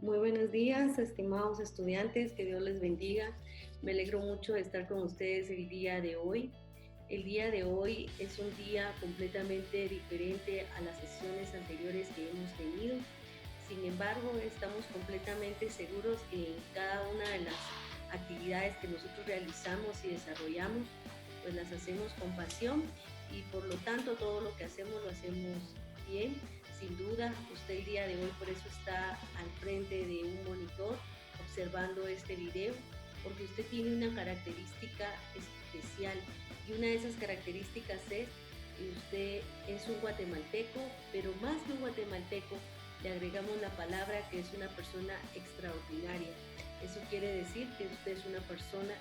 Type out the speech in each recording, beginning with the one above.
Muy buenos días, estimados estudiantes, que Dios les bendiga. Me alegro mucho de estar con ustedes el día de hoy. El día de hoy es un día completamente diferente a las sesiones anteriores que hemos tenido. Sin embargo, estamos completamente seguros que en cada una de las actividades que nosotros realizamos y desarrollamos, pues las hacemos con pasión y por lo tanto todo lo que hacemos lo hacemos bien. Sin duda, usted el día de hoy por eso está al frente de un monitor observando este video, porque usted tiene una característica especial y una de esas características es que usted es un guatemalteco, pero más que un guatemalteco, le agregamos la palabra que es una persona extraordinaria. Eso quiere decir que usted es una persona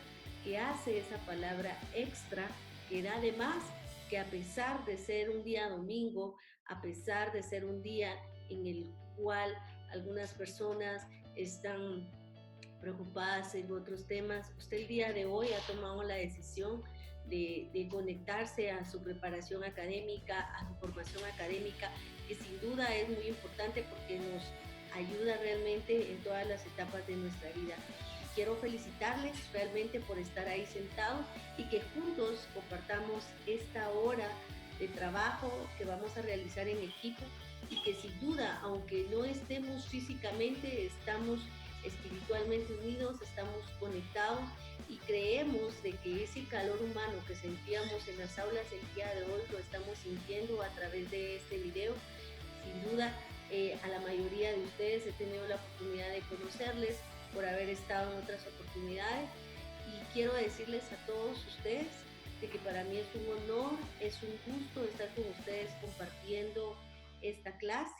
que hace esa palabra extra, que da de más, que a pesar de ser un día domingo, a pesar de ser un día en el cual algunas personas están preocupadas en otros temas, usted el día de hoy ha tomado la decisión de conectarse a su preparación académica, a su formación académica, que sin duda es muy importante porque nos ayuda realmente en todas las etapas de nuestra vida. Quiero felicitarles realmente por estar ahí sentados y que juntos compartamos esta hora de trabajo que vamos a realizar en equipo y que sin duda, aunque no estemos físicamente, estamos espiritualmente unidos, estamos conectados y creemos de que ese calor humano que sentíamos en las aulas el día de hoy lo estamos sintiendo a través de este video. Sin duda, a la mayoría de ustedes he tenido la oportunidad de conocerles por haber estado en otras oportunidades y quiero decirles a todos ustedes de que para mí es un honor, es un gusto estar con ustedes compartiendo esta clase,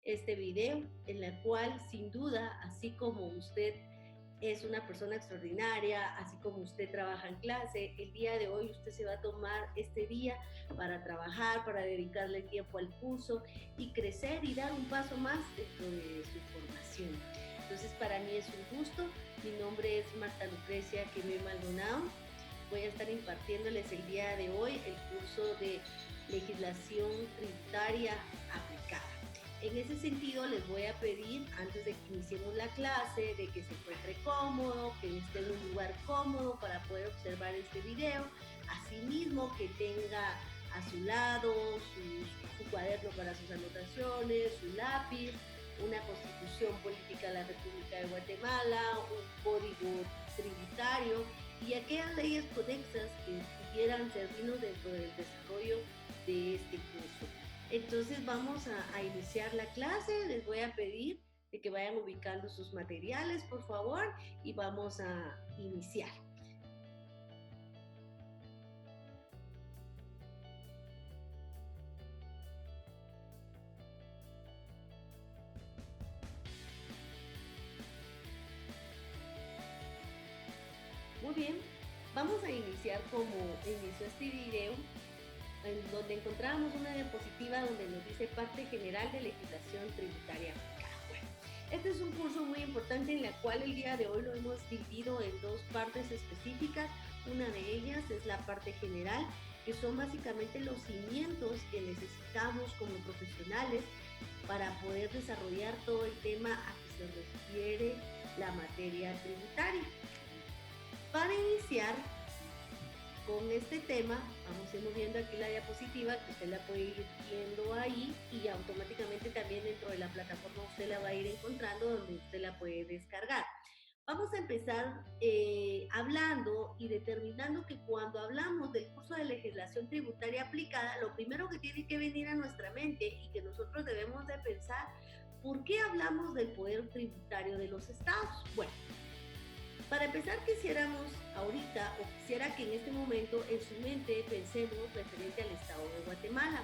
este video, en la cual sin duda, así como usted es una persona extraordinaria, así como usted trabaja en clase, el día de hoy usted se va a tomar este día para trabajar, para dedicarle tiempo al curso y crecer y dar un paso más dentro de su formación. Entonces para mí es un gusto, mi nombre es Marta Lucrecia Quemé Maldonado, voy a estar impartiéndoles el día de hoy el curso de legislación tributaria aplicada. En ese sentido, les voy a pedir, antes de que iniciemos la clase, de que se encuentre cómodo, que esté en un lugar cómodo para poder observar este video. Asimismo, que tenga a su lado su cuaderno para sus anotaciones, su lápiz, una constitución política de la República de Guatemala, un código tributario y aquellas leyes conexas que pudieran servirnos dentro del desarrollo de este curso. Entonces vamos a iniciar la clase, les voy a pedir de que vayan ubicando sus materiales, por favor, y vamos a iniciar. Muy bien, vamos a iniciar como inició este video, en donde encontramos una diapositiva donde nos dice parte general de legislación tributaria aplicada. Bueno, este es un curso muy importante en la cual el día de hoy lo hemos dividido en dos partes específicas. Una de ellas es la parte general, que son básicamente los cimientos que necesitamos como profesionales para poder desarrollar todo el tema a que se refiere la materia tributaria. Para iniciar con este tema, vamos a ir moviendo aquí la diapositiva, que usted la puede ir viendo ahí y automáticamente también dentro de la plataforma usted la va a ir encontrando donde usted la puede descargar. Vamos a empezar hablando y determinando que cuando hablamos del curso de legislación tributaria aplicada, lo primero que tiene que venir a nuestra mente y que nosotros debemos de pensar, ¿por qué hablamos del poder tributario de los estados? Bueno, para empezar, quisiéramos ahorita, o quisiera que en este momento en su mente pensemos referente al estado de Guatemala.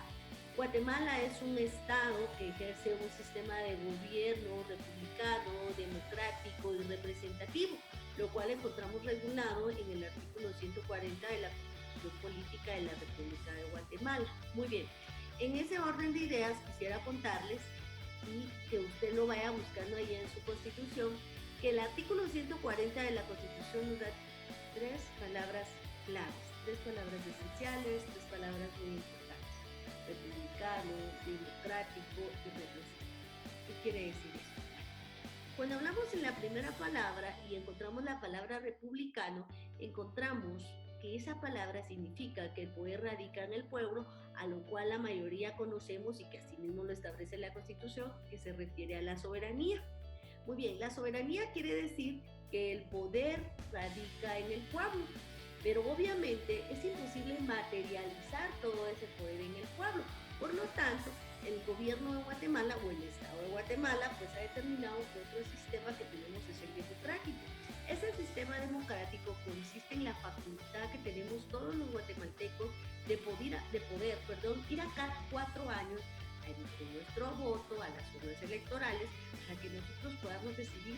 Guatemala es un estado que ejerce un sistema de gobierno republicano, democrático y representativo, lo cual encontramos regulado en el artículo 140 de la Constitución Política de la República de Guatemala. Muy bien, en ese orden de ideas quisiera contarles y que usted lo vaya buscando ahí en su Constitución, que el artículo 140 de la Constitución nos da tres palabras claves, tres palabras esenciales, tres palabras muy importantes: republicano, democrático y representativo. ¿Qué quiere decir eso? Cuando hablamos en la primera palabra y encontramos la palabra republicano, encontramos que esa palabra significa que el poder radica en el pueblo, a lo cual la mayoría conocemos y que asimismo lo establece la Constitución, que se refiere a la soberanía. Muy bien, la soberanía quiere decir que el poder radica en el pueblo, pero obviamente es imposible materializar todo ese poder en el pueblo. Por lo tanto, el gobierno de Guatemala o el Estado de Guatemala pues ha determinado que otro sistema que tenemos es el democrático. Ese sistema democrático consiste en la facultad que tenemos todos los guatemaltecos de poder ir a cada 4 años a emitir nuestro voto a las urnas electorales para que nosotros podamos decidir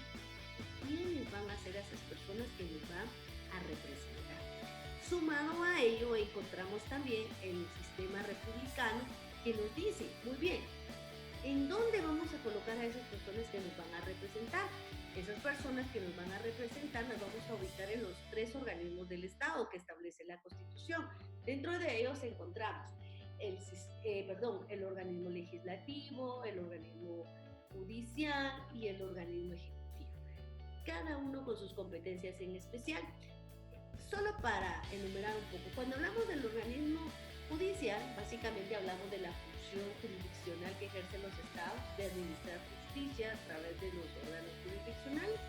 quiénes van a ser esas personas que nos van a representar. Sumado a ello encontramos también el sistema republicano que nos dice, muy bien, ¿en dónde vamos a colocar a esas personas que nos van a representar? Esas personas que nos van a representar las vamos a ubicar en los 3 organismos del Estado que establece la Constitución. Dentro de ellos encontramos el organismo legislativo, el organismo judicial y el organismo ejecutivo. Cada uno con sus competencias en especial. Solo para enumerar un poco, cuando hablamos del organismo judicial, básicamente hablamos de la función jurisdiccional que ejercen los estados de administrar justicia a través de los órganos jurisdiccionales.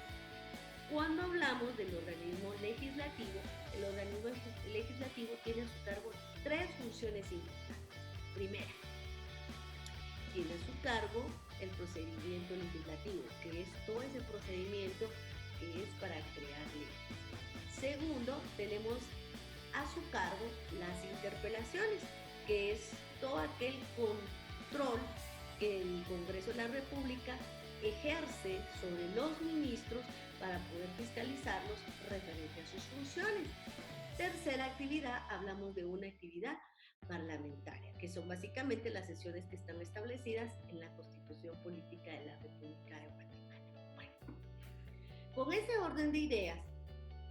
Cuando hablamos del organismo legislativo, el organismo legislativo tiene a su cargo 3 funciones importantes. Primera, tiene a su cargo el procedimiento legislativo, que es todo ese procedimiento que es para crear leyes. Segundo, tenemos a su cargo las interpelaciones, que es todo aquel control que el Congreso de la República ejerce sobre los ministros para poder fiscalizarlos referente a sus funciones. Tercera actividad, hablamos de una actividad parlamentaria, que son básicamente las sesiones que están establecidas en la Constitución Política de la República de Guatemala. Bueno, con ese orden de ideas,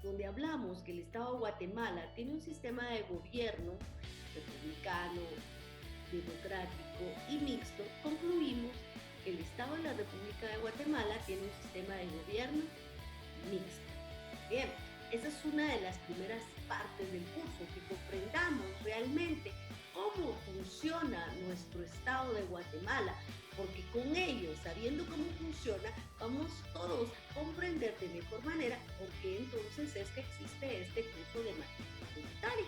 donde hablamos que el Estado de Guatemala tiene un sistema de gobierno republicano, democrático y mixto, concluimos que el Estado de la República de Guatemala tiene un sistema de gobierno mixto. Bien, esa es una de las primeras partes del curso, que comprendamos realmente cómo funciona nuestro Estado de Guatemala, porque con ello, sabiendo cómo funciona, vamos todos a comprender de mejor manera por qué entonces es que existe este curso de materia tributaria.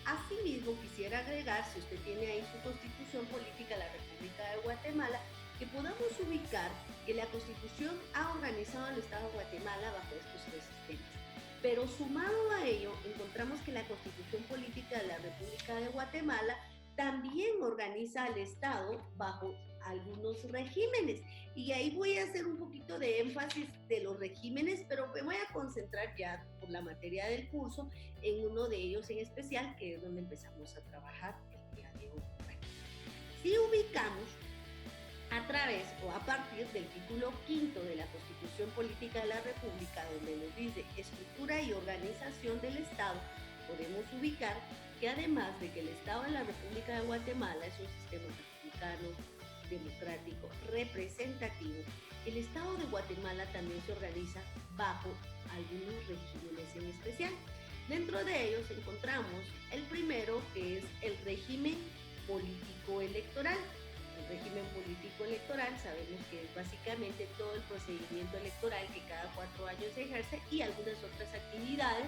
Asimismo, quisiera agregar, si usted tiene ahí su Constitución Política de la República de Guatemala, que podamos ubicar que la Constitución ha organizado al Estado de Guatemala bajo estos 3 sistemas. Pero sumado a ello, encontramos que la Constitución Política de la República de Guatemala también organiza al Estado bajo algunos regímenes. Y ahí voy a hacer un poquito de énfasis de los regímenes, pero me voy a concentrar ya por la materia del curso en uno de ellos en especial, que es donde empezamos a trabajar el día de hoy. Bueno, si ubicamos a través o a partir del título 5 de la Constitución Política de la República, donde nos dice estructura y organización del Estado, podemos ubicar que además de que el Estado de la República de Guatemala es un sistema republicano, democrático, representativo, el Estado de Guatemala también se organiza bajo algunos regímenes en especial. Dentro de ellos encontramos el primero, que es el régimen político electoral. El régimen político electoral sabemos que es básicamente todo el procedimiento electoral que cada 4 años se ejerce y algunas otras actividades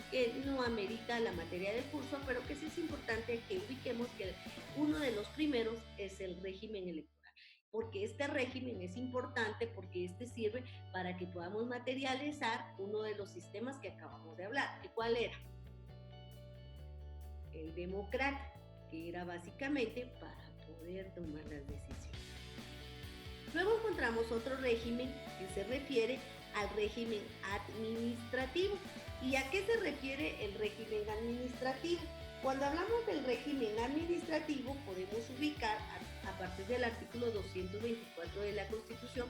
que no amerita la materia del curso, pero que sí es importante que ubiquemos que uno de los primeros es el régimen electoral. Porque este régimen es importante, porque este sirve para que podamos materializar uno de los sistemas que acabamos de hablar. ¿Y cuál era? El democrático, que era básicamente para poder tomar las decisiones. Luego encontramos otro régimen que se refiere al régimen administrativo. ¿Y a qué se refiere el régimen administrativo? Cuando hablamos del régimen administrativo, podemos ubicar a partir del artículo 224 de la Constitución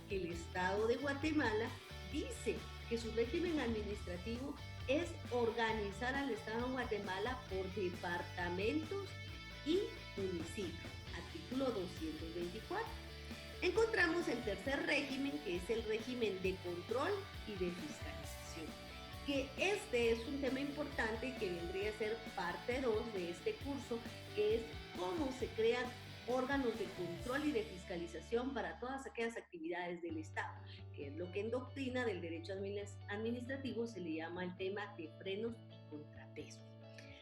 que el Estado de Guatemala dice que su régimen administrativo es organizar al Estado de Guatemala por departamentos y municipios. Artículo 224. Encontramos el tercer régimen, que es el régimen de control y de fiscalización, que este es un tema importante que vendría a ser parte 2 de este curso, que es cómo se crean órganos de control y de fiscalización para todas aquellas actividades del Estado, que es lo que en doctrina del derecho administrativo se le llama el tema de frenos y contrapesos.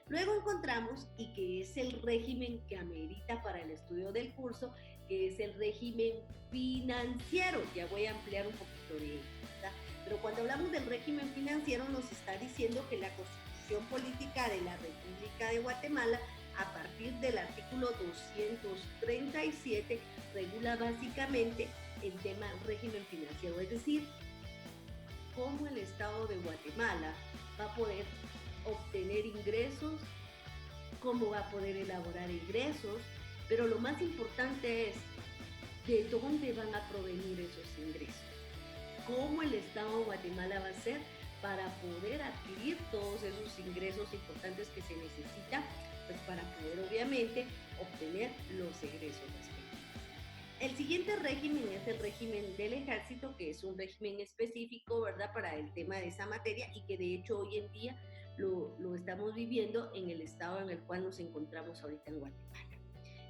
Luego encontramos, y que es el régimen que amerita para el estudio del curso, que es el régimen financiero. Ya voy a ampliar un poquito de ello, ¿verdad? Pero cuando hablamos del régimen financiero nos está diciendo que la Constitución Política de la República de Guatemala, a partir del artículo 237, regula básicamente el tema régimen financiero, es decir, cómo el Estado de Guatemala va a poder obtener ingresos, cómo va a poder elaborar ingresos, pero lo más importante es de dónde van a provenir esos ingresos, cómo el Estado de Guatemala va a hacer para poder adquirir todos esos ingresos importantes que se necesitan, pues para poder obviamente obtener los egresos respectivos. El siguiente régimen es el régimen del ejército, que es un régimen específico, ¿verdad?, para el tema de esa materia y que de hecho hoy en día lo estamos viviendo en el estado en el cual nos encontramos ahorita en Guatemala.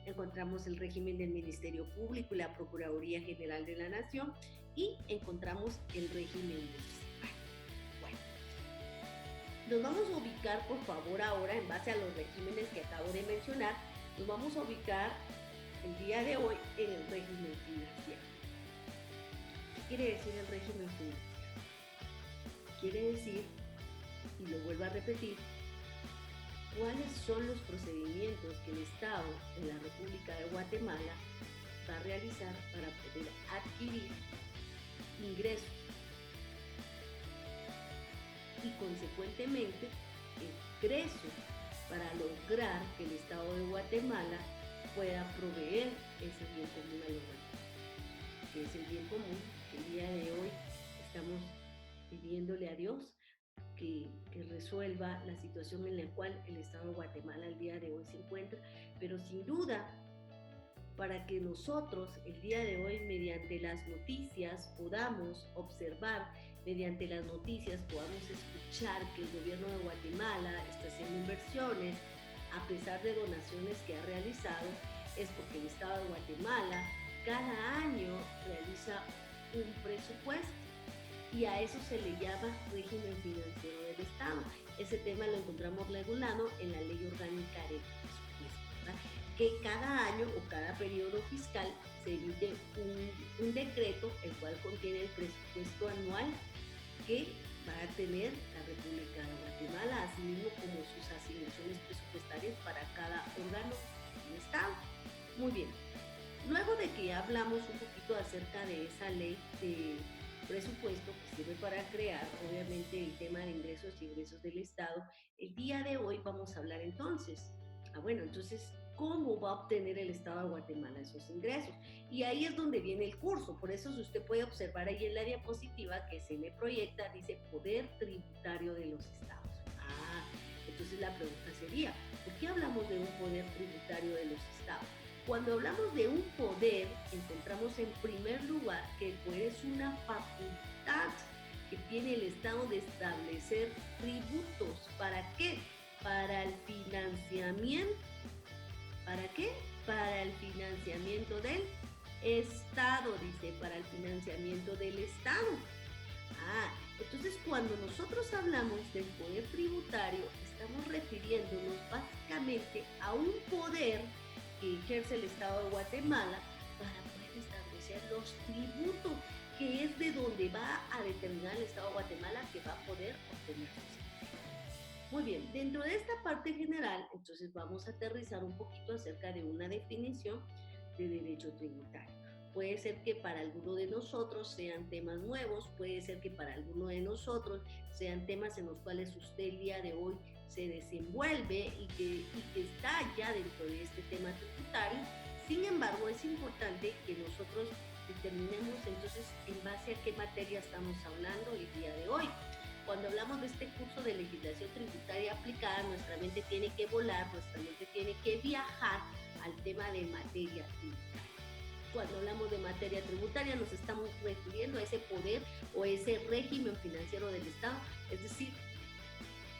Encontramos el régimen del Ministerio Público y la Procuraduría General de la Nación y encontramos el régimen municipal. Bueno, nos vamos a ubicar, por favor, ahora en base a los regímenes que acabo de mencionar, nos vamos a ubicar el día de hoy en el régimen financiero. ¿Qué quiere decir el régimen financiero? Quiere decir, y lo vuelvo a repetir, cuáles son los procedimientos que el Estado en la República de Guatemala va a realizar para poder adquirir ingresos y consecuentemente egresos para lograr que el Estado de Guatemala pueda proveer ese bien común a los guatemaltecos, que es el bien común que el día de hoy estamos pidiéndole a Dios que resuelva la situación en la cual el Estado de Guatemala el día de hoy se encuentra, pero sin duda, para que nosotros el día de hoy mediante las noticias podamos observar, mediante las noticias podamos escuchar que el gobierno de Guatemala está haciendo inversiones, a pesar de donaciones que ha realizado, es porque el Estado de Guatemala cada año realiza un presupuesto y a eso se le llama régimen financiero del Estado. Ese tema lo encontramos regulado en la Ley Orgánica del Presupuesto, ¿verdad?, que cada año o cada periodo fiscal se emite un decreto el cual contiene el presupuesto anual que va a tener la República de Guatemala, así mismo como sus asignaciones presupuestarias para cada órgano del Estado. Muy bien, luego de que hablamos un poquito acerca de esa ley de presupuesto que sirve para crear obviamente el tema de ingresos y egresos del Estado, el día de hoy vamos a hablar entonces, entonces, ¿cómo va a obtener el Estado de Guatemala esos ingresos? Y ahí es donde viene el curso. Por eso, si usted puede observar ahí en la diapositiva que se le proyecta, dice Poder Tributario de los Estados. Entonces la pregunta sería, ¿por qué hablamos de un poder tributario de los Estados? Cuando hablamos de un poder, encontramos en primer lugar que el poder es una facultad que tiene el Estado de establecer tributos. ¿Para qué? Para el financiamiento. ¿Para qué? Para el financiamiento del Estado, dice, para el financiamiento del Estado. Entonces cuando nosotros hablamos del poder tributario, estamos refiriéndonos básicamente a un poder que ejerce el Estado de Guatemala para poder establecer los tributos, que es de donde va a determinar el Estado de Guatemala que va a poder obtener sus ingresos. Muy bien, dentro de esta parte general, entonces vamos a aterrizar un poquito acerca de una definición de derecho tributario. Puede ser que para alguno de nosotros sean temas nuevos, puede ser que para alguno de nosotros sean temas en los cuales usted el día de hoy se desenvuelve y que está ya dentro de este tema tributario. Sin embargo, es importante que nosotros determinemos entonces en base a qué materia estamos hablando el día de hoy. Cuando hablamos de este curso de legislación tributaria aplicada, nuestra mente tiene que volar, nuestra mente tiene que viajar al tema de materia tributaria. Cuando hablamos de materia tributaria nos estamos refiriendo a ese poder o ese régimen financiero del Estado, es decir,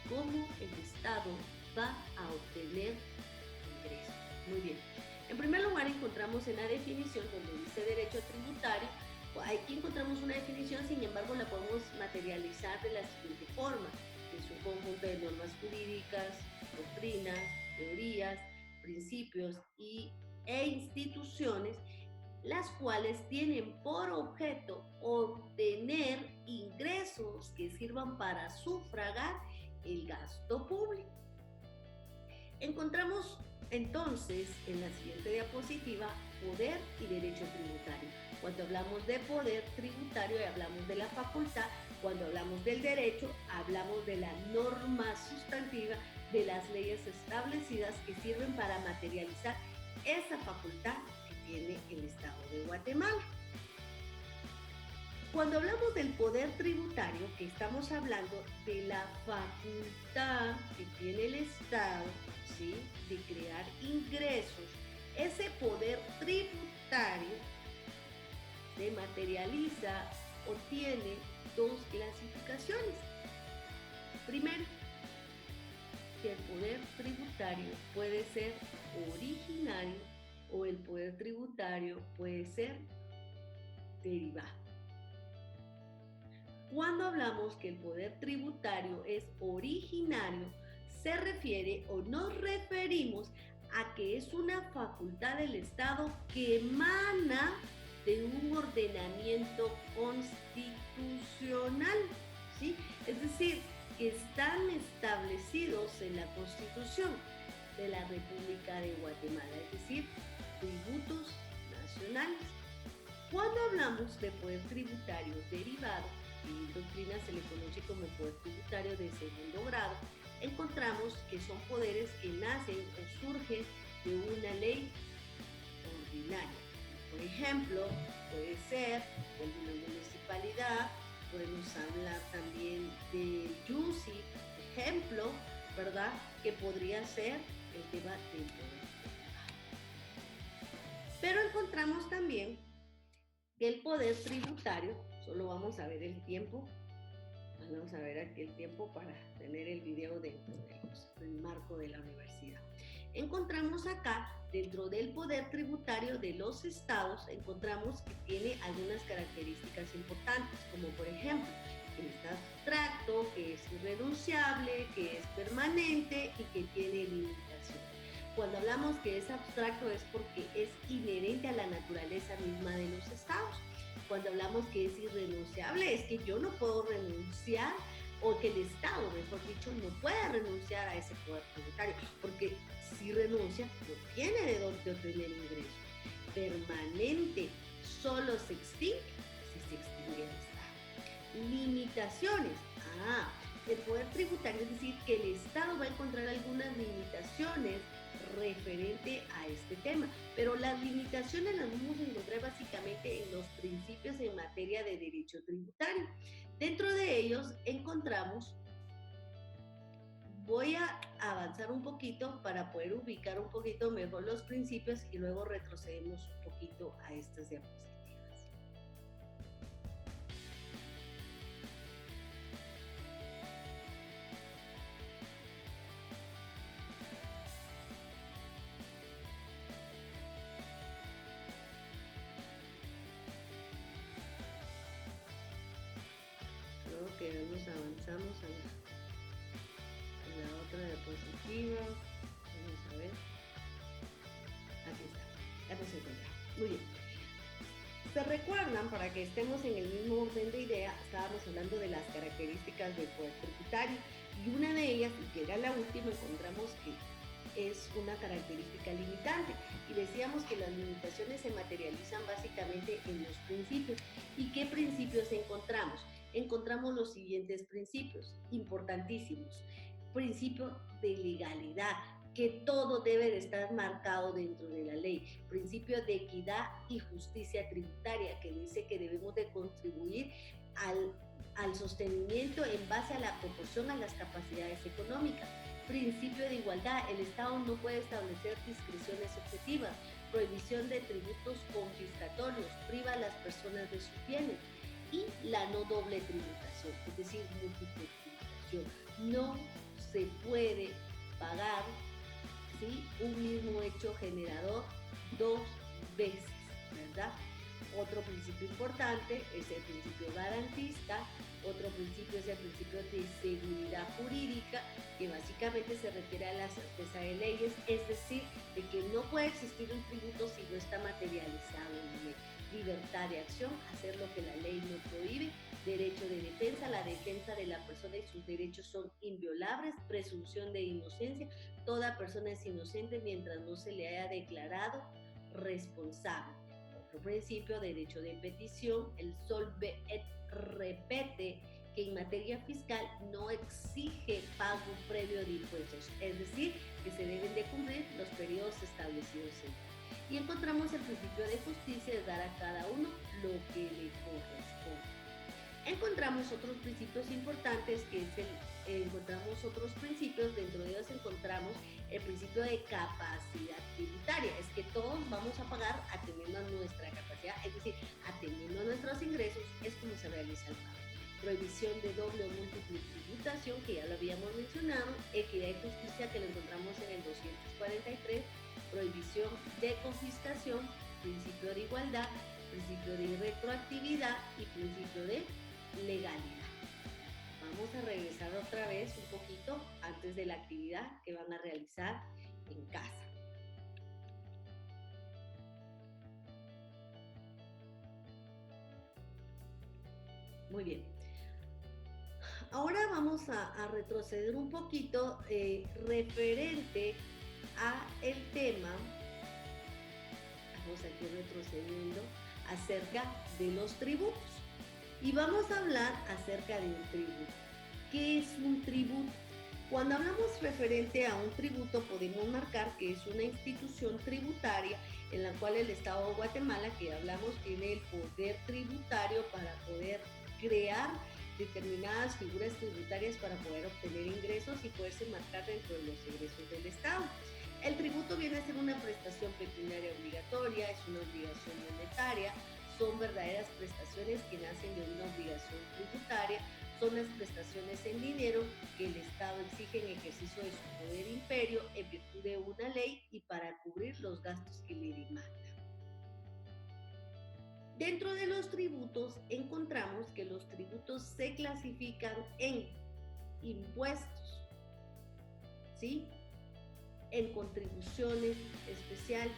cómo el Estado va a obtener ingresos. Muy bien. En primer lugar encontramos en la definición donde dice derecho tributario, aquí encontramos una definición, sin embargo la podemos materializar de la siguiente forma. Es un conjunto de normas jurídicas, doctrinas, teorías, principios e instituciones, las cuales tienen por objeto obtener ingresos que sirvan para sufragar el gasto público. Encontramos entonces en la siguiente diapositiva poder y derecho tributario. Cuando hablamos de poder tributario hablamos de la facultad, cuando hablamos del derecho hablamos de la norma sustantiva de las leyes establecidas que sirven para materializar esa facultad que tiene el Estado de Guatemala. Cuando hablamos del poder tributario, que estamos hablando de la facultad que tiene el Estado, ¿sí?, de crear ingresos, ese poder tributario se materializa o tiene dos clasificaciones. Primero, que el poder tributario puede ser originario o el poder tributario puede ser derivado. Cuando hablamos que el poder tributario es originario, se refiere o nos referimos a que es una facultad del Estado que emana de un ordenamiento constitucional, ¿sí? Es decir, que están establecidos en la Constitución de la República de Guatemala, es decir, tributos nacionales. Cuando hablamos de poder tributario derivado, y en doctrina se le conoce como poder tributario de segundo grado, encontramos que son poderes que nacen o surgen de una ley ordinaria. Por ejemplo, puede ser de una municipalidad, podemos hablar también de YUSI, ejemplo, ¿verdad?, que podría ser el tema del poder derivado. Pero encontramos también que el poder tributario, solo vamos a ver el tiempo, vamos a ver aquí el tiempo para tener el video dentro del marco de la universidad. Encontramos acá, dentro del poder tributario de los estados, encontramos que tiene algunas características importantes, como por ejemplo, que es abstracto, que es irrenunciable, que es permanente y que tiene limitaciones. Cuando hablamos que es abstracto es porque es inherente a la naturaleza misma de los estados. Cuando hablamos que es irrenunciable es que yo no puedo renunciar, o que el Estado, mejor dicho, no puede renunciar a ese poder tributario, porque si renuncia no tiene de dónde obtener ingresos. Permanente solo se extingue si se extingue el Estado. Limitaciones. El poder tributario, es decir, que el Estado va a encontrar algunas limitaciones referente a este tema, pero las limitaciones las vamos a encontrar básicamente en los principios en materia de derecho tributario. Dentro de ellos encontramos, voy a avanzar un poquito para poder ubicar un poquito mejor los principios y luego retrocedemos un poquito a estas diapositivas. Que nos avanzamos a la otra diapositiva. Vamos a ver. Aquí está. Ya nos encontramos. Muy bien. ¿Se recuerdan? Para que estemos en el mismo orden de idea, estábamos hablando de las características del poder tributario y una de ellas, y que era la última, encontramos que es una característica limitante y decíamos que las limitaciones se materializan básicamente en los principios. ¿Y qué principios encontramos? Encontramos los siguientes principios importantísimos. Principio de legalidad, que todo debe de estar marcado dentro de la ley. Principio de equidad y justicia tributaria, que dice que debemos de contribuir al sostenimiento en base a la proporción a las capacidades económicas. Principio de igualdad, el Estado no puede establecer discreciones objetivas. prohibición de tributos confiscatorios, priva a las personas de sus bienes, y la no doble tributación, es decir, múltiple tributación. No se puede pagar, ¿sí?, un mismo hecho generador dos veces, ¿verdad? Otro principio importante es el principio garantista, otro principio es el principio de seguridad jurídica, que básicamente se refiere a la certeza de leyes, es decir, de que no puede existir un tributo si no está materializado en ley. Libertad de acción, hacer lo que la ley no prohíbe, derecho de defensa, la defensa de la persona y sus derechos son inviolables, presunción de inocencia, toda persona es inocente mientras no se le haya declarado responsable. Otro principio, derecho de petición, el solve et repete, que en materia fiscal no exige pago previo de impuestos, es decir, que se deben de cumplir los periodos establecidos en ley. Y encontramos el principio de justicia, de dar a cada uno lo que le corresponde. Encontramos otros principios importantes, que es encontramos otros principios, dentro de ellos encontramos el principio de capacidad tributaria, es que todos vamos a pagar atendiendo a nuestra capacidad, es decir, atendiendo a nuestros ingresos, es como se realiza el pago. Prohibición de doble o múltiple tributación, que ya lo habíamos mencionado, equidad y justicia, que lo encontramos en el 243, prohibición de confiscación, principio de igualdad, principio de retroactividad y principio de legalidad. Vamos a regresar otra vez un poquito antes de la actividad que van a realizar en casa. Muy bien. Ahora vamos a retroceder un poquito referente a el tema, vamos aquí retrocediendo, acerca de los tributos. Y vamos a hablar acerca de un tributo. ¿Qué es un tributo? Cuando hablamos referente a un tributo, podemos marcar que es una institución tributaria en la cual el Estado de Guatemala, que hablamos, tiene el poder tributario para poder crear determinadas figuras tributarias para poder obtener ingresos y poderse marcar dentro de los ingresos del Estado. El tributo viene a ser una prestación pecuniaria obligatoria, es una obligación monetaria, son verdaderas prestaciones que nacen de una obligación tributaria, son las prestaciones en dinero que el Estado exige en ejercicio de su poder imperio en virtud de una ley y para cubrir los gastos que le demanda. Dentro de los tributos encontramos que los tributos se clasifican en impuestos, ¿sí?, en contribuciones especiales,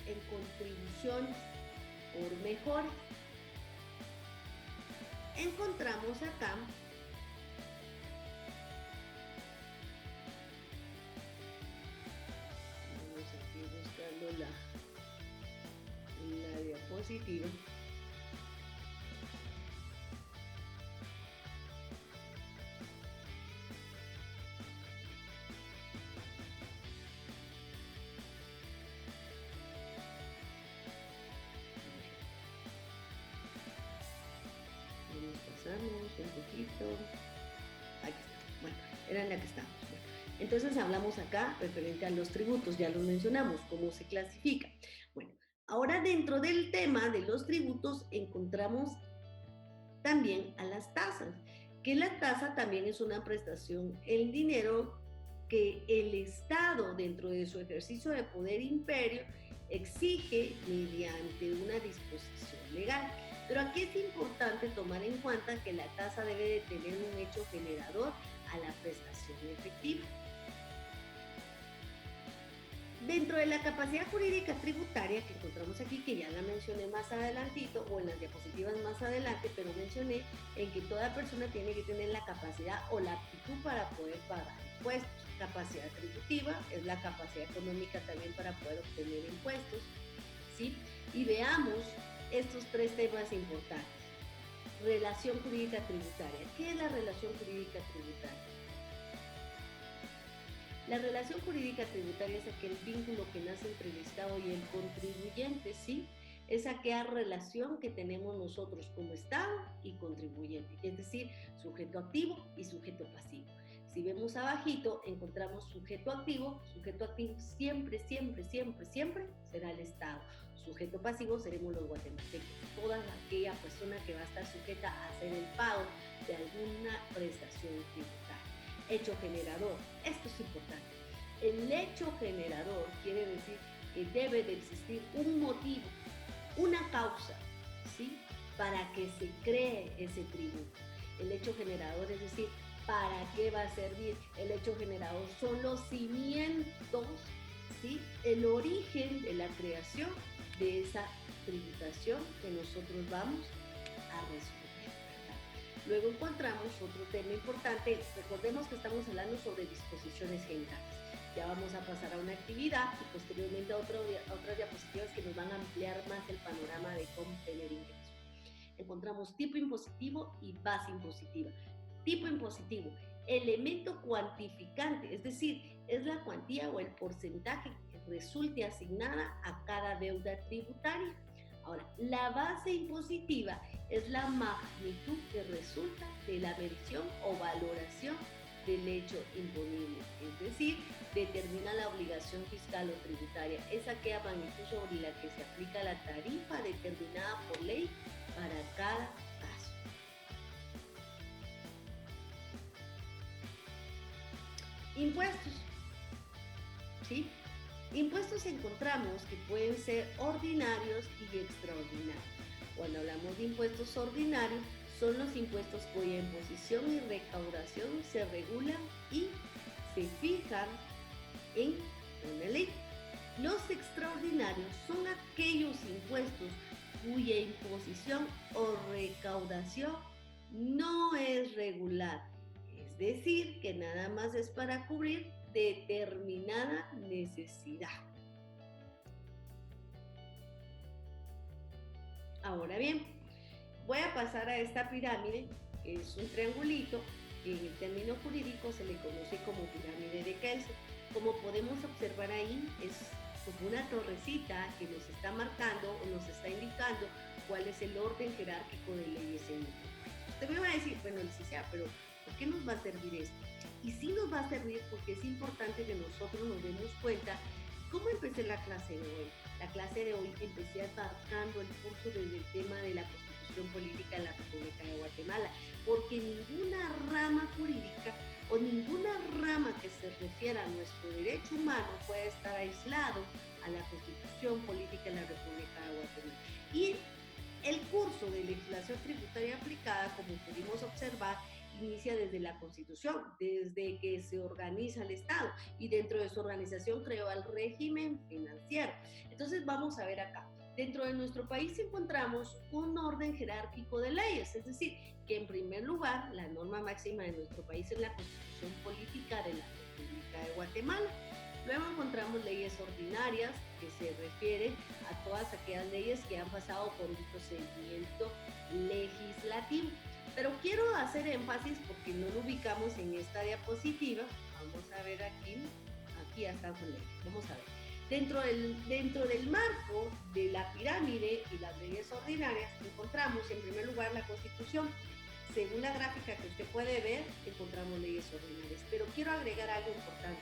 en contribuciones por mejoras. Encontramos acá vamos aquí buscando la diapositiva. Pasamos un poquito. Aquí está. Bueno, era en la que estamos. Bueno, entonces hablamos acá referente a los tributos, ya los mencionamos, cómo se clasifica. Bueno, ahora dentro del tema de los tributos encontramos también a las tasas, que la tasa también es una prestación en dinero que el Estado, dentro de su ejercicio de poder imperio, exige mediante una disposición legal. Pero aquí es importante tomar en cuenta que la tasa debe de tener un hecho generador a la prestación efectiva. Dentro de la capacidad jurídica tributaria que encontramos aquí, que ya la mencioné más adelantito o en las diapositivas más adelante, pero mencioné en que toda persona tiene que tener la capacidad o la aptitud para poder pagar impuestos. Capacidad tributiva es la capacidad económica también para poder obtener impuestos, ¿sí? Y veamos estos tres temas importantes. Relación jurídica tributaria. ¿Qué es la relación jurídica tributaria? La relación jurídica tributaria es aquel vínculo que nace entre el Estado y el contribuyente, ¿sí? Es aquella relación que tenemos nosotros como Estado y contribuyente, es decir, sujeto activo y sujeto pasivo. Si vemos abajito, encontramos sujeto activo siempre, siempre, siempre, siempre será el Estado. Sujeto pasivo seremos los guatemaltecos, toda aquella persona que va a estar sujeta a hacer el pago de alguna prestación tributaria. Hecho generador, esto es importante. El hecho generador quiere decir que debe de existir un motivo, una causa, ¿sí?, para que se cree ese tributo. El hecho generador es decir, ¿para qué va a servir? El hecho generador son los cimientos, ¿sí?, el origen de la creación de esa tributación que nosotros vamos a resolver, ¿verdad? Luego encontramos otro tema importante. Recordemos que estamos hablando sobre disposiciones generales. Ya vamos a pasar a una actividad y posteriormente a otras diapositivas que nos van a ampliar más el panorama de cómo tener ingresos. Encontramos tipo impositivo y base impositiva. Tipo impositivo, elemento cuantificante, es decir, es la cuantía o el porcentaje que resulte asignada a cada deuda tributaria. Ahora, la base impositiva es la magnitud que resulta de la medición o valoración del hecho imponible, es decir, determina la obligación fiscal o tributaria. Es aquella magnitud sobre la que se aplica la tarifa determinada por ley para cada caso. Impuestos, ¿sí? Impuestos encontramos que pueden ser ordinarios y extraordinarios. Cuando hablamos de impuestos ordinarios, son los impuestos cuya imposición y recaudación se regulan y se fijan en una ley. Los extraordinarios son aquellos impuestos cuya imposición o recaudación no es regular, es decir, que nada más es para cubrir determinada necesidad. Ahora bien, voy a pasar a esta pirámide, que es un triangulito, que en el término jurídico se le conoce como pirámide de Kelsen. Como podemos observar ahí, es como una torrecita que nos está marcando o nos está indicando cuál es el orden jerárquico de leyes en nuestro país. Usted me va a decir, bueno, licenciada, pero ¿por qué nos va a servir esto? Y sí nos va a servir porque es importante que nosotros nos demos cuenta. ¿Cómo empecé la clase de hoy? La clase de hoy empecé abarcando el curso desde el tema de la Constitución Política de la República de Guatemala, porque ninguna rama jurídica o ninguna rama que se refiera a nuestro derecho humano puede estar aislado a la Constitución Política de la República de Guatemala. Y el curso de legislación tributaria aplicada, como pudimos observar, inicia desde la Constitución, desde que se organiza el Estado, y dentro de su organización creó el régimen financiero. Entonces vamos a ver acá. Dentro de nuestro país encontramos un orden jerárquico de leyes, es decir, que en primer lugar la norma máxima de nuestro país es la Constitución Política de la República de Guatemala. Luego encontramos leyes ordinarias, que se refieren a todas aquellas leyes que han pasado por un procedimiento legislativo. Pero quiero hacer énfasis porque no lo ubicamos en esta diapositiva. Vamos a ver aquí está con ley. Vamos a ver. Dentro del marco de la pirámide y las leyes ordinarias encontramos en primer lugar la Constitución. Según la gráfica que usted puede ver, encontramos leyes ordinarias. Pero quiero agregar algo importante.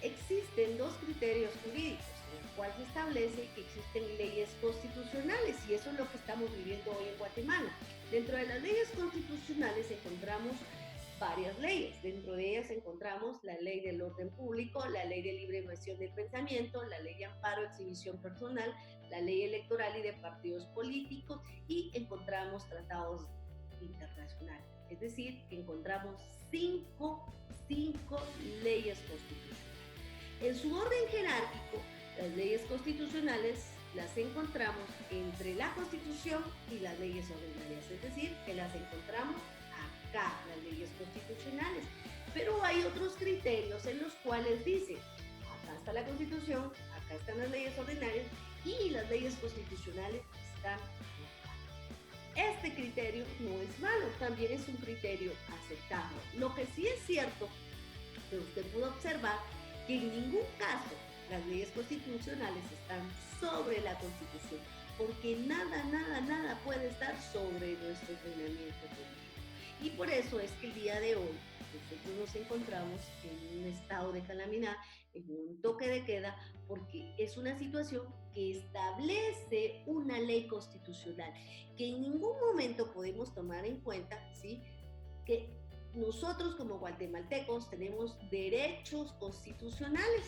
Existen dos criterios jurídicos en los cuales se establece que existen leyes constitucionales, y eso es lo que estamos viviendo hoy en Guatemala. Dentro de las leyes constitucionales encontramos varias leyes. Dentro de ellas encontramos la ley del orden público, la ley de libre expresión del pensamiento, la ley de amparo, exhibición personal, la ley electoral y de partidos políticos, y encontramos tratados internacionales. Es decir, que encontramos cinco leyes constitucionales. En su orden jerárquico, las leyes constitucionales las encontramos entre la Constitución y las leyes ordinarias, es decir, que las encontramos acá, las leyes constitucionales. Pero hay otros criterios en los cuales dice, acá está la Constitución, acá están las leyes ordinarias y las leyes constitucionales están acá. Este criterio no es malo, también es un criterio aceptable. Lo que sí es cierto, que usted pudo observar, que en ningún caso las leyes constitucionales están sobre la Constitución, porque nada puede estar sobre nuestro ordenamiento jurídico. Y por eso es que el día de hoy nosotros nos encontramos en un estado de calamidad, en un toque de queda, porque es una situación que establece una ley constitucional, que en ningún momento podemos tomar en cuenta, ¿sí?, que nosotros como guatemaltecos tenemos derechos constitucionales,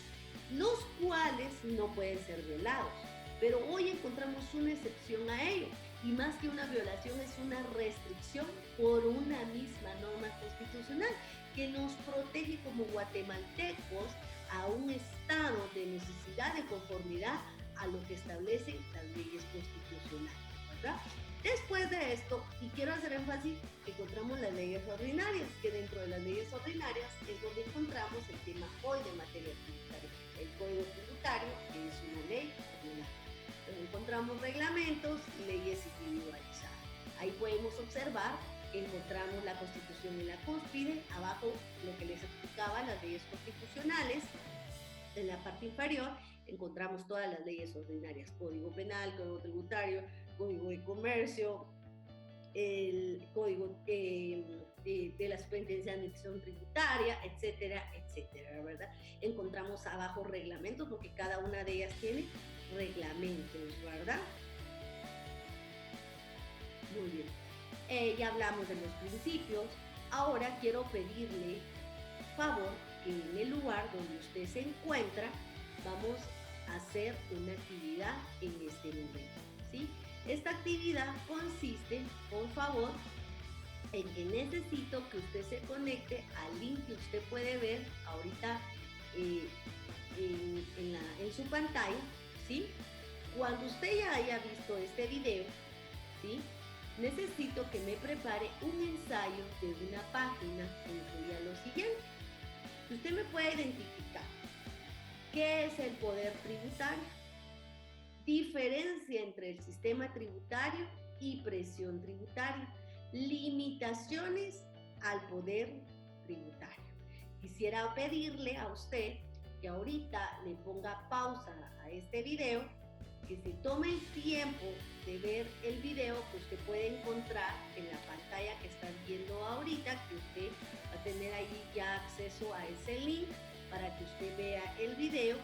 los cuales no pueden ser violados. Pero hoy encontramos una excepción a ello, y más que una violación es una restricción por una misma norma constitucional que nos protege como guatemaltecos a un estado de necesidad de conformidad a lo que establecen las leyes constitucionales, ¿verdad? Después de esto, y quiero hacer énfasis, encontramos las leyes ordinarias, que dentro de las leyes ordinarias es donde encontramos el tema hoy de materia tributaria, el Código Tributario, que es una ley ordinaria. Encontramos reglamentos y leyes individualizadas. Ahí podemos observar que encontramos la Constitución en la cúspide, abajo lo que les explicaba, las leyes constitucionales. En la parte inferior encontramos todas las leyes ordinarias, Código Penal, Código Tributario, Código de Comercio, el Código de la Superintendencia de Administración Tributaria, etcétera, etcétera, ¿verdad? Encontramos abajo reglamentos, porque cada una de ellas tiene reglamentos, ¿verdad? Muy bien. Ya hablamos de los principios. Ahora quiero pedirle favor que en el lugar donde usted se encuentra vamos a hacer una actividad en este momento, ¿sí? Esta actividad consiste, por favor, en que necesito que usted se conecte al link que usted puede ver ahorita en su pantalla, ¿sí? Cuando usted ya haya visto este video, ¿sí?, necesito que me prepare un ensayo de una página que incluya lo siguiente. Usted me puede identificar qué es el poder tributario, diferencia entre el sistema tributario y presión tributaria, limitaciones al poder tributario. Quisiera pedirle a usted que ahorita le ponga pausa a este video, que se tome el tiempo de ver el video que usted puede encontrar en la pantalla que están viendo ahorita, que usted va a tener ahí ya acceso a ese link para que usted vea el video.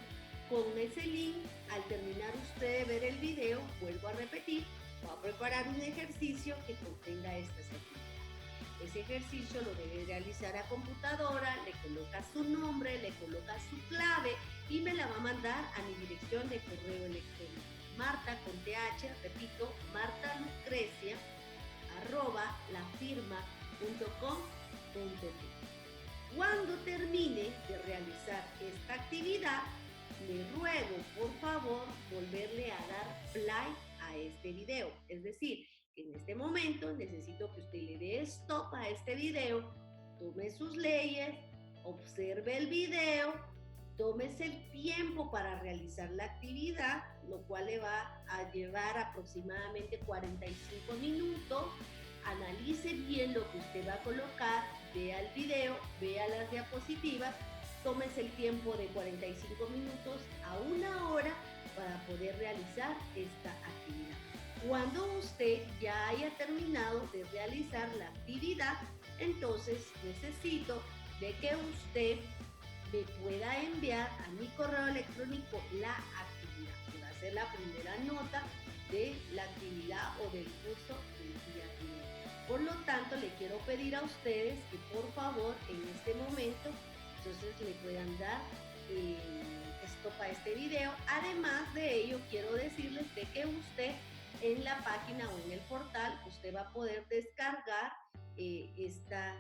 Con ese link, al terminar usted de ver el video, vuelvo a repetir, va a preparar un ejercicio que contenga estas actividades. Ese ejercicio lo debe realizar a computadora, le coloca su nombre, le coloca su clave y me la va a mandar a mi dirección de correo electrónico. Marta con TH, repito, martalucrecia @lafirma.com.p. Cuando termine de realizar esta actividad, le ruego por favor volverle a dar play a este video. Es decir, que en este momento necesito que usted le dé stop a este video, tome sus leyes, observe el video, tómese el tiempo para realizar la actividad, lo cual le va a llevar aproximadamente 45 minutos. Analice bien lo que usted va a colocar, vea el video, vea las diapositivas, tómese el tiempo de 45 minutos a 1 hora para poder realizar esta actividad. Cuando usted ya haya terminado de realizar la actividad, entonces necesito de que usted me pueda enviar a mi correo electrónico la actividad, que va a ser la primera nota de la actividad o del curso del día de hoy. Por lo tanto, le quiero pedir a ustedes que por favor en este momento entonces le puedan dar stop a este video. Además de ello, quiero decirles de que usted en la página o en el portal, usted va a poder descargar esta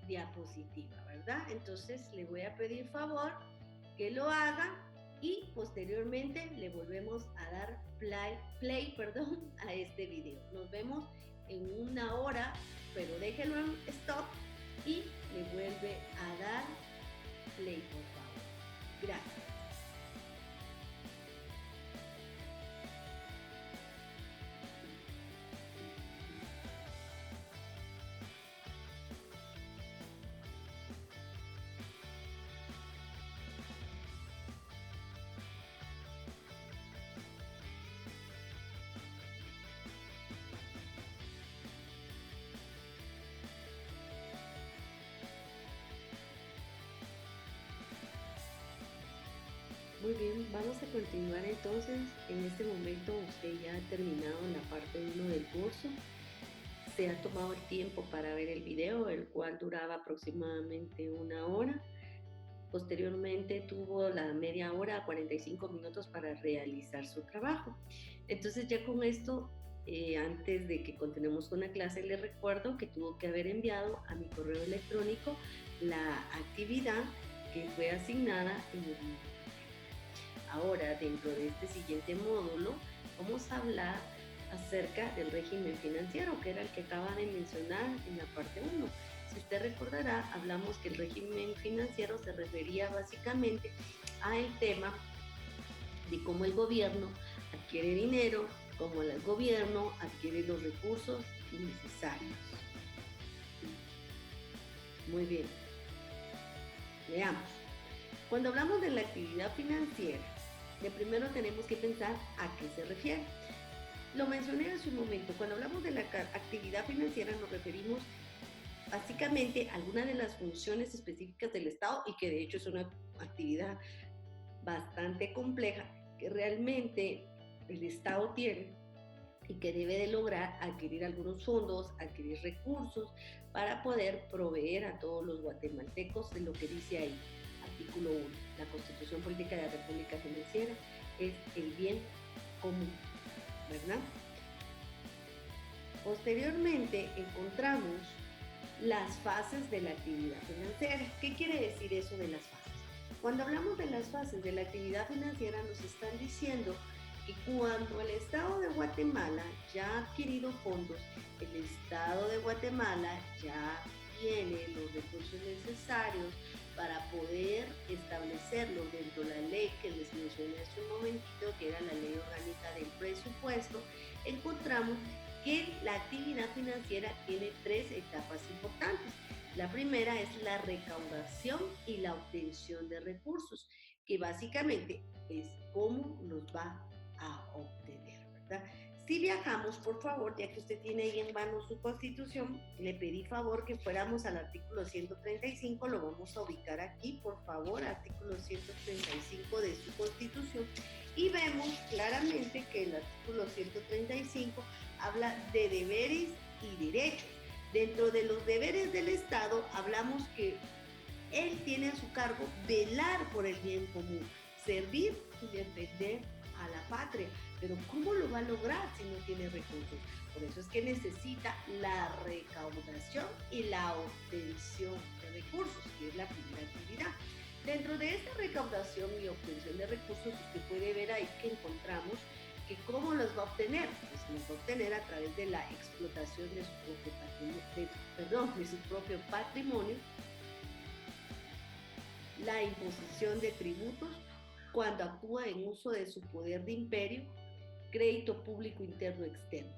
diapositiva, ¿verdad? Entonces le voy a pedir favor que lo haga y posteriormente le volvemos a dar play a este video. Nos vemos en 1 hora, pero déjenlo en stop y le vuelve a dar play, por favor. Gracias. Muy bien, vamos a continuar entonces. En este momento usted ya ha terminado la parte 1 del curso. Se ha tomado el tiempo para ver el video, el cual duraba aproximadamente 1 hora. Posteriormente tuvo la media hora, 45 minutos para realizar su trabajo. Entonces ya con esto, antes de que continuemos con la clase, les recuerdo que tuvo que haber enviado a mi correo electrónico la actividad que fue asignada en el módulo. Ahora, dentro de este siguiente módulo, vamos a hablar acerca del régimen financiero, que era el que acaba de mencionar en la parte 1. Si usted recordará, hablamos que el régimen financiero se refería básicamente al tema de cómo el gobierno adquiere dinero, cómo el gobierno adquiere los recursos necesarios. Muy bien, veamos. Cuando hablamos de la actividad financiera, de primero tenemos que pensar a qué se refiere. Lo mencioné hace un momento, cuando hablamos de la actividad financiera nos referimos básicamente a algunas de las funciones específicas del Estado y que de hecho es una actividad bastante compleja que realmente el Estado tiene y que debe de lograr adquirir algunos fondos, adquirir recursos para poder proveer a todos los guatemaltecos de lo que dice ahí, artículo 1, la Constitución Política de la República Financiera es el bien común, ¿verdad? Posteriormente encontramos las fases de la actividad financiera. ¿Qué quiere decir eso de las fases? Cuando hablamos de las fases de la actividad financiera nos están diciendo que cuando el Estado de Guatemala ya ha adquirido fondos, el Estado de Guatemala ya tiene los recursos necesarios para poder establecerlo dentro de la ley que les mencioné hace un momentito, que era la Ley Orgánica del Presupuesto, encontramos que la actividad financiera tiene 3 etapas importantes. La primera es la recaudación y la obtención de recursos, que básicamente es cómo los va a obtener, ¿verdad? Si viajamos, por favor, ya que usted tiene ahí en mano su constitución, le pedí favor que fuéramos al artículo 135, lo vamos a ubicar aquí, por favor, artículo 135 de su constitución, y vemos claramente que el artículo 135 habla de deberes y derechos. Dentro de los deberes del Estado hablamos que él tiene a su cargo velar por el bien común, servir y defender a la patria. Pero ¿cómo lo va a lograr si no tiene recursos? Por eso es que necesita la recaudación y la obtención de recursos, que es la primera actividad. Dentro de esta recaudación y obtención de recursos, usted puede ver ahí que encontramos que cómo los va a obtener, pues los va a obtener a través de la explotación de su propio patrimonio, la imposición de tributos cuando actúa en uso de su poder de imperio, crédito público interno externo.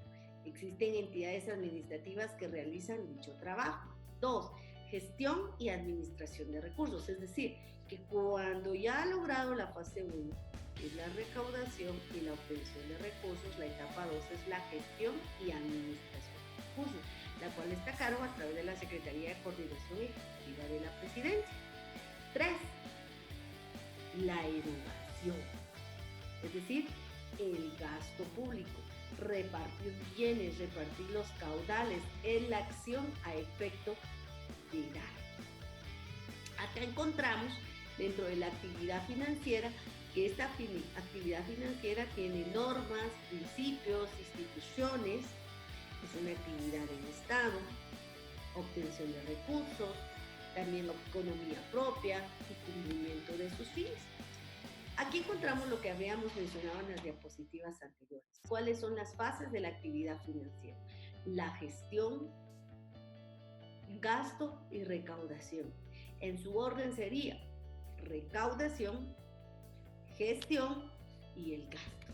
Existen entidades administrativas que realizan dicho trabajo. 2. Gestión y administración de recursos, es decir, que cuando ya ha logrado la fase 1, que es la recaudación y la obtención de recursos, la etapa 2 es la gestión y administración de recursos, la cual está a cargo a través de la Secretaría de Coordinación Ejecutiva de la Presidencia. 3. La erogación, es decir, el gasto público, repartir bienes, repartir los caudales, es la acción a efecto de dar. Acá encontramos dentro de la actividad financiera que esta actividad financiera tiene normas, principios, instituciones, es una actividad del Estado, obtención de recursos, también la economía propia y cumplimiento de sus fines. Aquí encontramos lo que habíamos mencionado en las diapositivas anteriores. ¿Cuáles son las fases de la actividad financiera? La gestión, gasto y recaudación. En su orden sería recaudación, gestión y el gasto.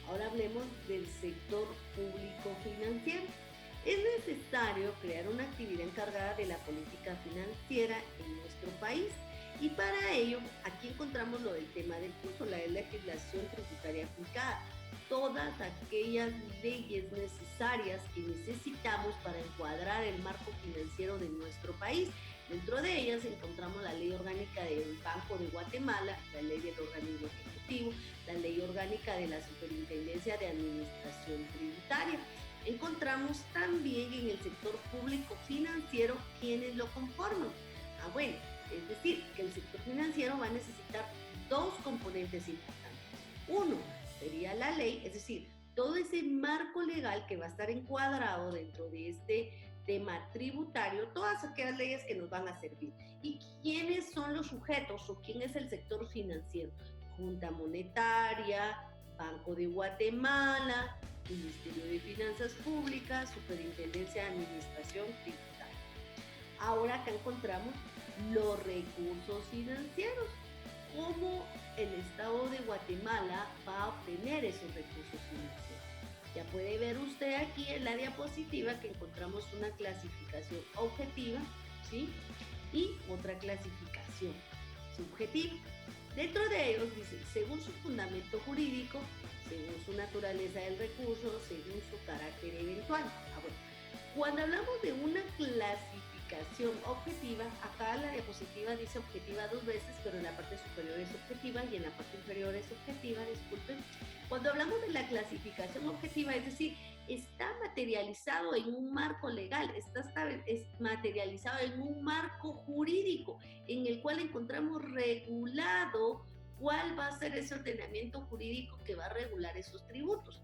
Ahora hablemos del sector público financiero. Es necesario crear una actividad encargada de la política financiera en nuestro país y para ello aquí encontramos lo del tema del curso, la legislación tributaria aplicada, todas aquellas leyes necesarias que necesitamos para encuadrar el marco financiero de nuestro país. Dentro de ellas encontramos la Ley Orgánica del Banco de Guatemala, la Ley del Organismo Ejecutivo, la Ley Orgánica de la Superintendencia de Administración Tributaria. Encontramos también en el sector público financiero quienes lo conforman. Bueno, es decir, que el sector financiero va a necesitar dos componentes importantes. Uno sería la ley, es decir, todo ese marco legal que va a estar encuadrado dentro de este tema tributario, todas aquellas leyes que nos van a servir. ¿Y quiénes son los sujetos o quién es el sector financiero? Junta Monetaria, Banco de Guatemala, Ministerio de Finanzas Públicas, Superintendencia de Administración Tributaria. Ahora acá encontramos los recursos financieros. ¿Cómo el Estado de Guatemala va a obtener esos recursos financieros? Ya puede ver usted aquí en la diapositiva que encontramos una clasificación objetiva, ¿sí? Y otra clasificación subjetiva. Dentro de ellos dice, según su fundamento jurídico, según su naturaleza del recurso, según su carácter eventual. Bueno, cuando hablamos de una clasificación objetiva, acá la diapositiva dice objetiva dos veces, pero en la parte superior es objetiva y en la parte inferior es subjetiva, disculpen. Cuando hablamos de la clasificación objetiva, es decir, está materializado en un marco legal, está materializado en un marco jurídico en el cual encontramos regulado cuál va a ser ese ordenamiento jurídico que va a regular esos tributos.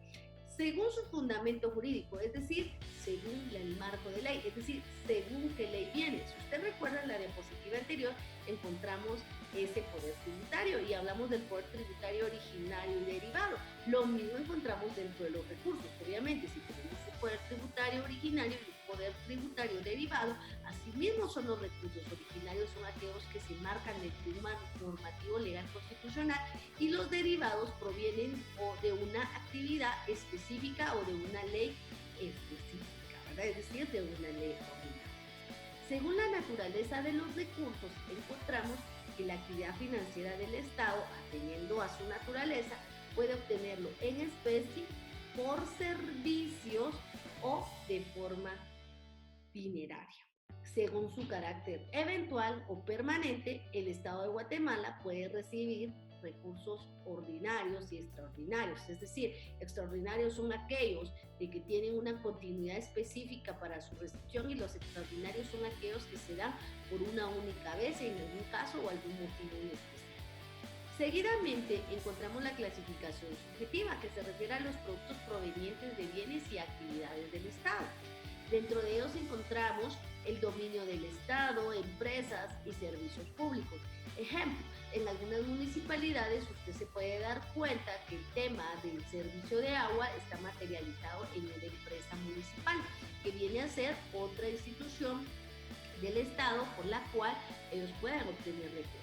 Según su fundamento jurídico, es decir, según el marco de ley, es decir, según qué ley viene. Si usted recuerda en la diapositiva anterior, encontramos ese poder tributario y hablamos del poder tributario originario y derivado. Lo mismo encontramos dentro de los recursos. Obviamente, si tenemos un poder tributario originario y un poder tributario derivado, asimismo son los recursos originarios, son aquellos que se marcan dentro de un normativo legal constitucional y los derivados provienen o de una actividad específica o de una ley específica, ¿verdad? Es decir, de una ley ordinaria. Según la naturaleza de los recursos, encontramos que la actividad financiera del Estado, atendiendo a su naturaleza, puede obtenerlo en especie, por servicios o de forma dineraria. Según su carácter eventual o permanente, el Estado de Guatemala puede recibir recursos ordinarios y extraordinarios, es decir, extraordinarios son aquellos de que tienen una continuidad específica para su recepción y los extraordinarios son aquellos que se dan por una única vez en algún caso o algún motivo en especial. Seguidamente encontramos la clasificación subjetiva que se refiere a los productos provenientes de bienes y actividades del Estado. Dentro de ellos encontramos el dominio del Estado, empresas y servicios públicos. Ejemplo, en algunas municipalidades usted se puede dar cuenta que el tema del servicio de agua está materializado en una empresa municipal, que viene a ser otra institución del Estado por la cual ellos puedan obtener recursos.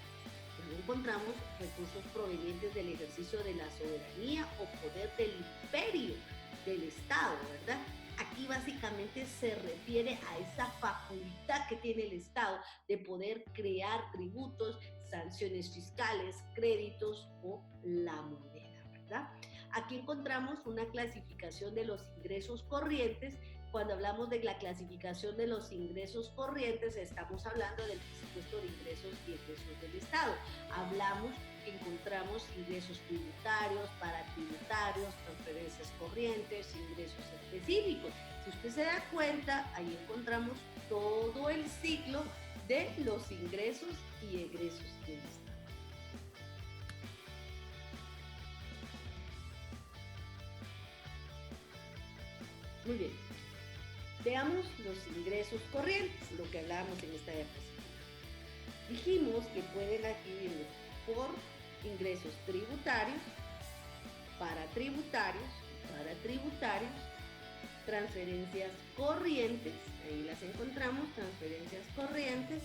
Luego encontramos recursos provenientes del ejercicio de la soberanía o poder del imperio del Estado, ¿verdad? Aquí básicamente se refiere a esa facultad que tiene el Estado de poder crear tributos, sanciones fiscales, créditos o la moneda, ¿verdad? Aquí encontramos una clasificación de los ingresos corrientes. Cuando hablamos de la clasificación de los ingresos corrientes, estamos hablando del presupuesto de ingresos y egresos del Estado. Encontramos ingresos tributarios, paratributarios, transferencias corrientes, ingresos específicos. Si usted se da cuenta, ahí encontramos todo el ciclo de los ingresos y egresos del Estado. Muy bien. Veamos los ingresos corrientes, lo que hablábamos en esta diapositiva. Dijimos que pueden adquirirlos por ingresos tributarios, paratributarios, transferencias corrientes, ahí las encontramos, transferencias corrientes,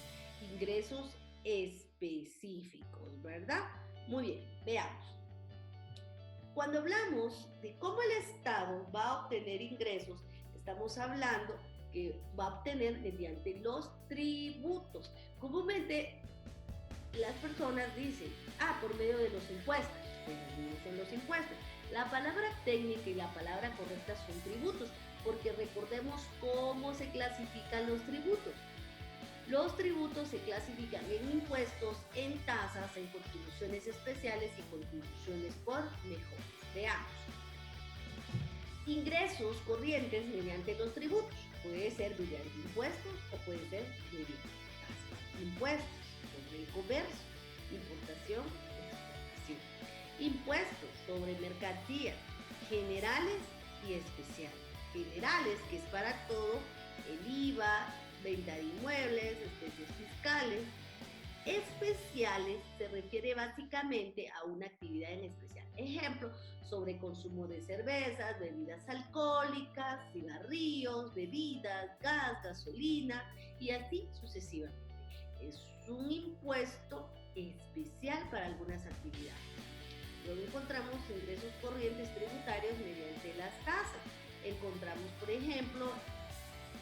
ingresos específicos, ¿verdad? Muy bien, veamos. Cuando hablamos de cómo el Estado va a obtener ingresos, estamos hablando que va a obtener mediante los tributos. Comúnmente las personas dicen, por medio de los impuestos. Pues no son los impuestos. La palabra técnica y la palabra correcta son tributos, porque recordemos cómo se clasifican los tributos. Los tributos se clasifican en impuestos, en tasas, en contribuciones especiales y contribuciones por mejoras. Veamos. Ingresos corrientes mediante los tributos. Puede ser mediante impuestos o puede ser mediante tasas. Impuestos sobre el comercio, importación, exportación. Impuestos sobre mercancías generales y especiales. Generales, que es para todo, el IVA, venta de inmuebles, especies fiscales. Especiales se refiere básicamente a una actividad en especial. Ejemplo, sobre consumo de cervezas, bebidas alcohólicas, cigarrillos, bebidas, gas, gasolina y así sucesivamente. Es un impuesto especial para algunas actividades. Luego encontramos ingresos corrientes tributarios mediante las tasas. Encontramos, por ejemplo,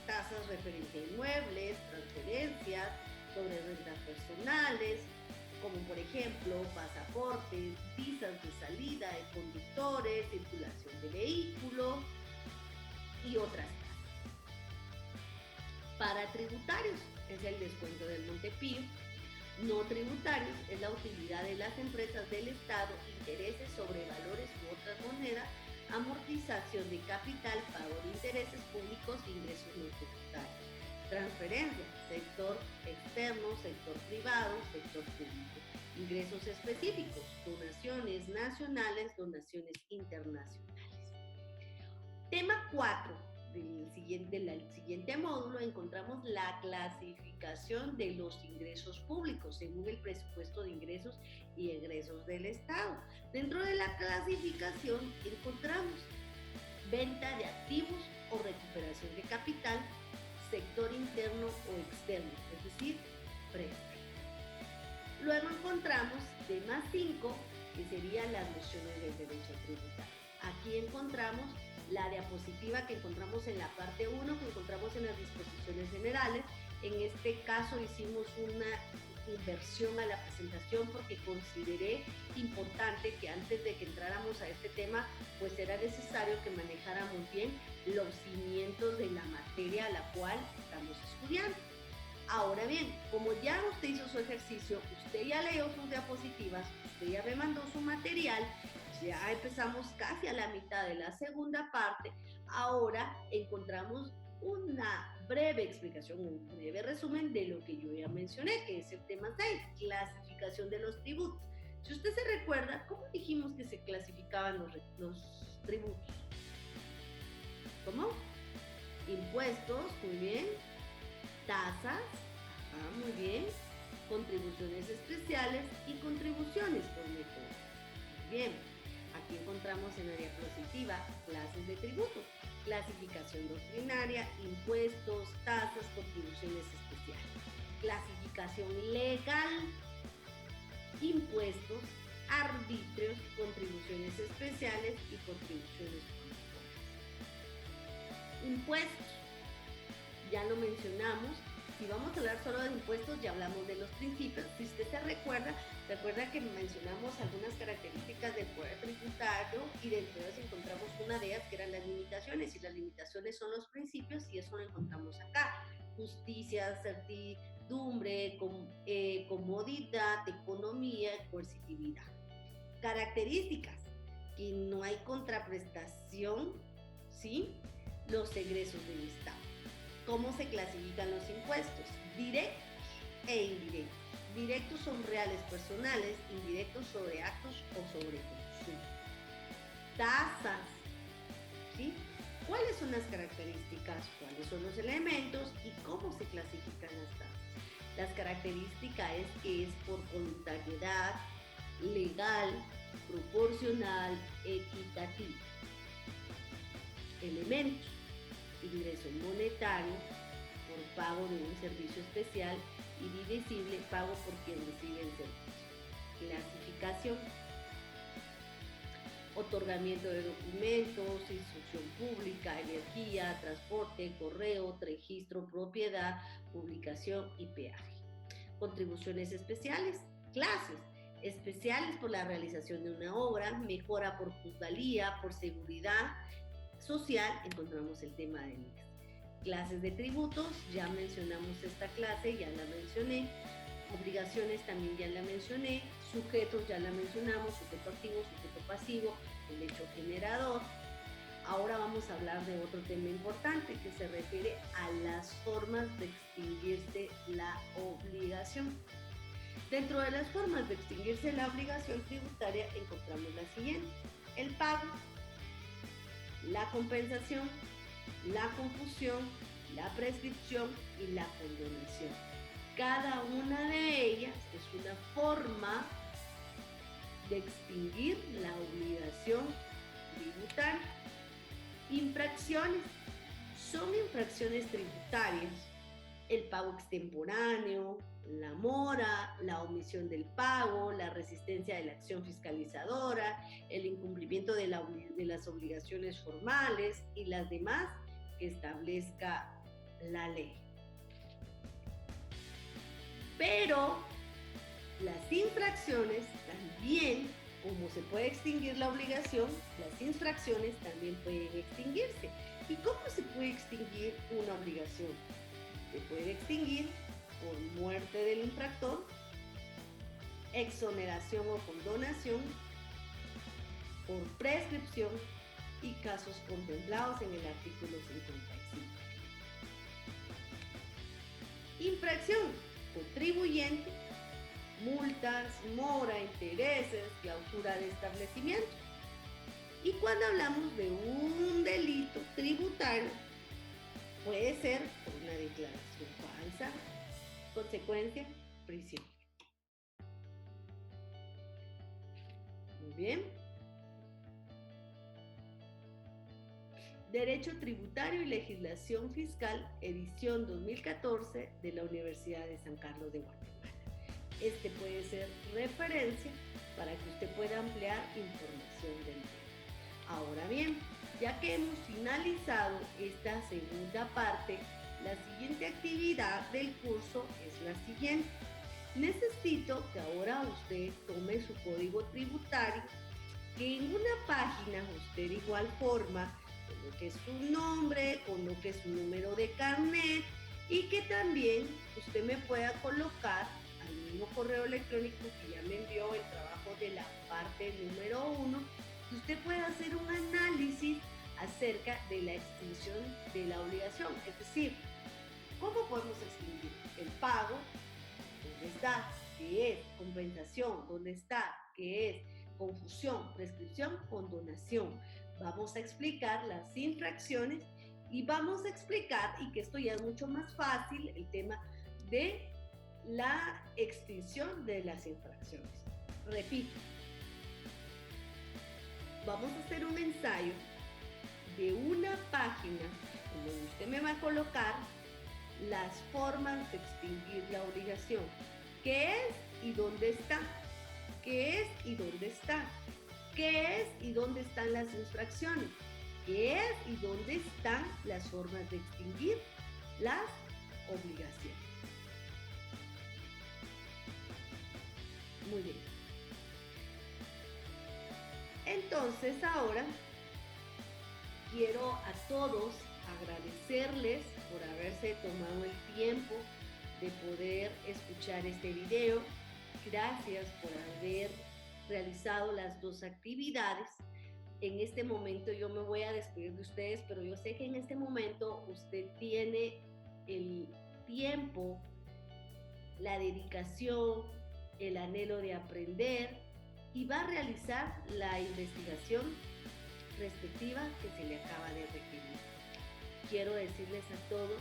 tasas referentes a inmuebles, transferencias, sobre rentas personales, como por ejemplo pasaportes, visas de salida de conductores, circulación de vehículos y otras tasas. Para tributarios es el descuento del Montepío. No tributarios es la utilidad de las empresas del Estado, intereses sobre valores u otras monedas, amortización de capital, pago de intereses públicos e ingresos no tributarios. Transferencias, sector externo, sector privado, sector público. Ingresos específicos, donaciones nacionales, donaciones internacionales. Tema 4 del siguiente módulo encontramos la clasificación de los ingresos públicos según el presupuesto de ingresos y egresos del Estado. Dentro de la clasificación encontramos venta de activos o recuperación de capital, sector interno o externo, es decir, préstamo. Luego encontramos tema 5, que serían las nociones del derecho tributario. Aquí encontramos la diapositiva que encontramos en la parte 1, que encontramos en las disposiciones generales. En este caso hicimos una inversión a la presentación porque consideré importante que antes de que entráramos a este tema, pues era necesario que manejáramos bien los cimientos de la materia a la cual estamos estudiando. Ahora bien, como ya usted hizo su ejercicio, usted ya leyó sus diapositivas, usted ya me mandó su material, ya empezamos casi a la mitad de la segunda parte, ahora encontramos una breve explicación, un breve resumen de lo que yo ya mencioné, que es el tema 6, clasificación de los tributos. Si usted se recuerda, ¿cómo dijimos que se clasificaban los tributos? ¿Cómo? Impuestos, muy bien. Tasas, muy bien. Contribuciones especiales y contribuciones por mejora. Muy bien. Aquí encontramos en la diapositiva clases de tributos, clasificación doctrinaria, impuestos, tasas, contribuciones especiales. Clasificación legal, impuestos, arbitrios, contribuciones especiales y contribuciones por mejoras. Impuestos, ya lo mencionamos. Si vamos a hablar solo de impuestos, ya hablamos de los principios. Si usted se recuerda que mencionamos algunas características del poder tributario y dentro de eso encontramos una de ellas que eran las limitaciones, y las limitaciones son los principios y eso lo encontramos acá. Justicia, certidumbre, comodidad, economía, coercitividad. Características, que no hay contraprestación, ¿sí? Los egresos del Estado. ¿Cómo se clasifican los impuestos? Directos e indirectos. Directos son reales personales, indirectos sobre actos o sobre consumo. Tasas, ¿sí? ¿Cuáles son las características? ¿Cuáles son los elementos? ¿Y cómo se clasifican las tasas? Las características es que es por voluntariedad, legal, proporcional, equitativo. Elementos: ingreso monetario por pago de un servicio especial y divisible, pago por quien recibe el servicio. Clasificación: otorgamiento de documentos, instrucción pública, energía, transporte, correo, registro, propiedad, publicación y peaje. Contribuciones especiales: clases especiales por la realización de una obra, mejora por plusvalía, por seguridad social, encontramos el tema del IES. Clases de tributos, ya mencionamos esta clase, ya la mencioné. Obligaciones también ya la mencioné. Sujetos ya la mencionamos, sujeto activo, sujeto pasivo, el hecho generador. Ahora vamos a hablar de otro tema importante que se refiere a las formas de extinguirse la obligación. Dentro de las formas de extinguirse la obligación tributaria encontramos la siguiente: el pago, la compensación, la confusión, la prescripción y la condonación. Cada una de ellas es una forma de extinguir la obligación tributaria. Infracciones. Son infracciones tributarias: el pago extemporáneo, la mora, la omisión del pago, la resistencia de la acción fiscalizadora, el incumplimiento de las obligaciones formales y las demás que establezca la ley. Pero las infracciones también, como se puede extinguir la obligación, las infracciones también pueden extinguirse. ¿Y cómo se puede extinguir una obligación? Se puede extinguir por muerte del infractor, exoneración o condonación, por prescripción y casos contemplados en el artículo 55. Infracción: contribuyente, multas, mora, intereses, clausura de establecimiento. Y cuando hablamos de un delito tributario, puede ser por una declaración falsa, consecuencia, prisión. Muy bien. Derecho Tributario y Legislación Fiscal, edición 2014 de la Universidad de San Carlos de Guatemala. Este puede ser referencia para que usted pueda ampliar información del tema. Ahora bien, ya que hemos finalizado esta segunda parte, la siguiente actividad del curso es la siguiente. Necesito que ahora usted tome su código tributario, que en una página usted de igual forma coloque su nombre, coloque su número de carnet y que también usted me pueda colocar al mismo correo electrónico que ya me envió el trabajo de la parte número 1, que usted pueda hacer un análisis acerca de la extinción de la obligación. Es decir, ¿cómo podemos extinguir el pago? ¿Dónde está? ¿Qué es? Compensación. ¿Dónde está? ¿Qué es? Confusión, prescripción, condonación. Vamos a explicar las infracciones y vamos a explicar, y que esto ya es mucho más fácil, el tema de la extinción de las infracciones. Repito, vamos a hacer un ensayo de una página en donde usted me va a colocar las formas de extinguir la obligación. ¿Qué es y dónde está? ¿Qué es y dónde está? ¿Qué es y dónde están las infracciones? ¿Qué es y dónde están las formas de extinguir las obligaciones? Muy bien. Entonces ahora quiero a todos agradecerles por haberse tomado el tiempo de poder escuchar este video. Gracias por haber realizado las dos actividades. En este momento yo me voy a despedir de ustedes, pero yo sé que en este momento usted tiene el tiempo, la dedicación, el anhelo de aprender y va a realizar la investigación respectiva que se le acaba de requerir. Quiero decirles a todos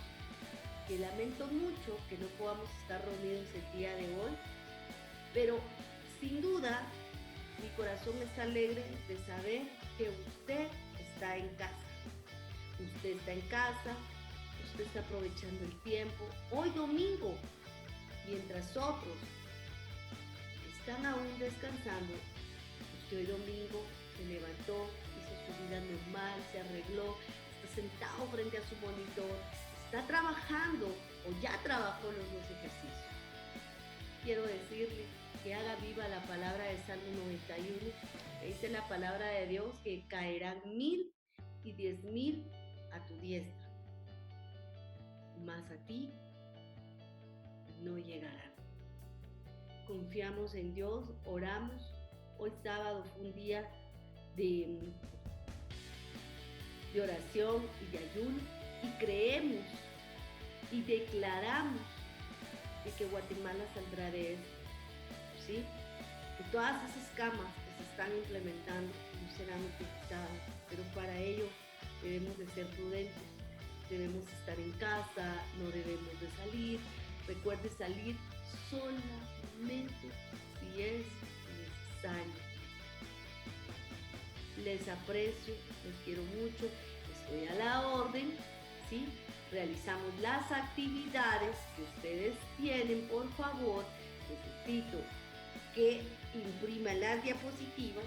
que lamento mucho que no podamos estar reunidos el día de hoy, pero sin duda mi corazón está alegre de saber que usted está en casa. Usted está en casa, usted está aprovechando el tiempo. Hoy domingo, mientras otros están aún descansando, usted hoy domingo se levantó, hizo su vida normal, se arregló, está sentado frente a su monitor, está trabajando o ya trabajó los dos ejercicios. Quiero decirle que haga viva la palabra de Salmo 91, que dice la palabra de Dios que caerán 1000 y 10,000 a tu diestra, mas a ti no llegarán. Confiamos en Dios, oramos. Hoy sábado fue un día de oración y de ayuno, y creemos y declaramos de que Guatemala saldrá de esto, ¿sí? Que todas esas camas que se están implementando no serán utilizadas, pero para ello debemos de ser prudentes, debemos estar en casa, no debemos de salir. Recuerde salir solamente si es necesario. Les aprecio, les quiero mucho, estoy a la orden, ¿sí? Realizamos las actividades que ustedes tienen, por favor. Necesito que impriman las diapositivas.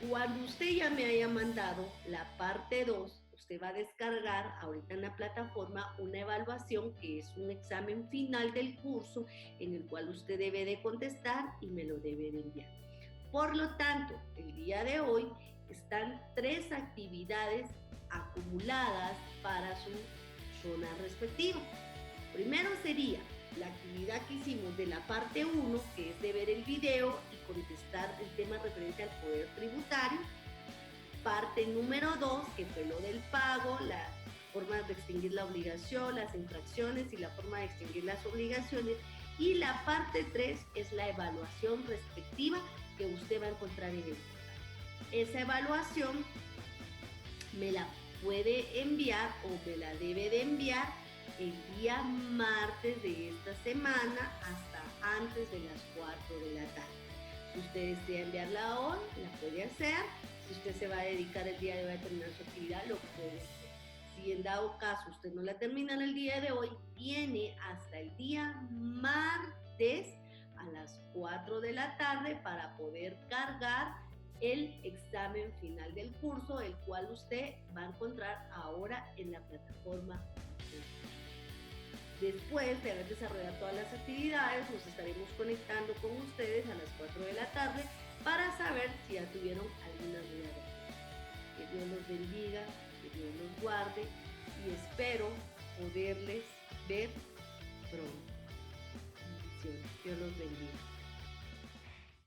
Cuando usted ya me haya mandado la parte 2, usted va a descargar ahorita en la plataforma una evaluación que es un examen final del curso en el cual usted debe de contestar y me lo debe de enviar. Por lo tanto, el día de hoy están 3 actividades acumuladas para su zona respectiva. Primero sería la actividad que hicimos de la parte 1, que es de ver el video y contestar el tema referente al poder tributario. Parte número 2, que fue lo del pago, la forma de extinguir la obligación, las infracciones y la forma de extinguir las obligaciones. Y la parte 3 es la evaluación respectiva que usted va a encontrar en el portal. Esa evaluación me la puede enviar o me la debe de enviar el día martes de esta semana hasta antes de las 4 de la tarde. Si usted desea enviarla hoy, la puede hacer. Si usted se va a dedicar el día de hoy a terminar su actividad, lo puede hacer. Si en dado caso usted no la termina en el día de hoy, tiene hasta el día martes a las 4 de la tarde para poder cargar el examen final del curso, el cual usted va a encontrar ahora en la plataforma. Después de haber desarrollado todas las actividades, nos estaremos conectando con ustedes a las 4 de la tarde para saber si ya tuvieron alguna duda. Que Dios los bendiga, que Dios los guarde y espero poderles ver pronto. Bendiciones. Dios los bendiga.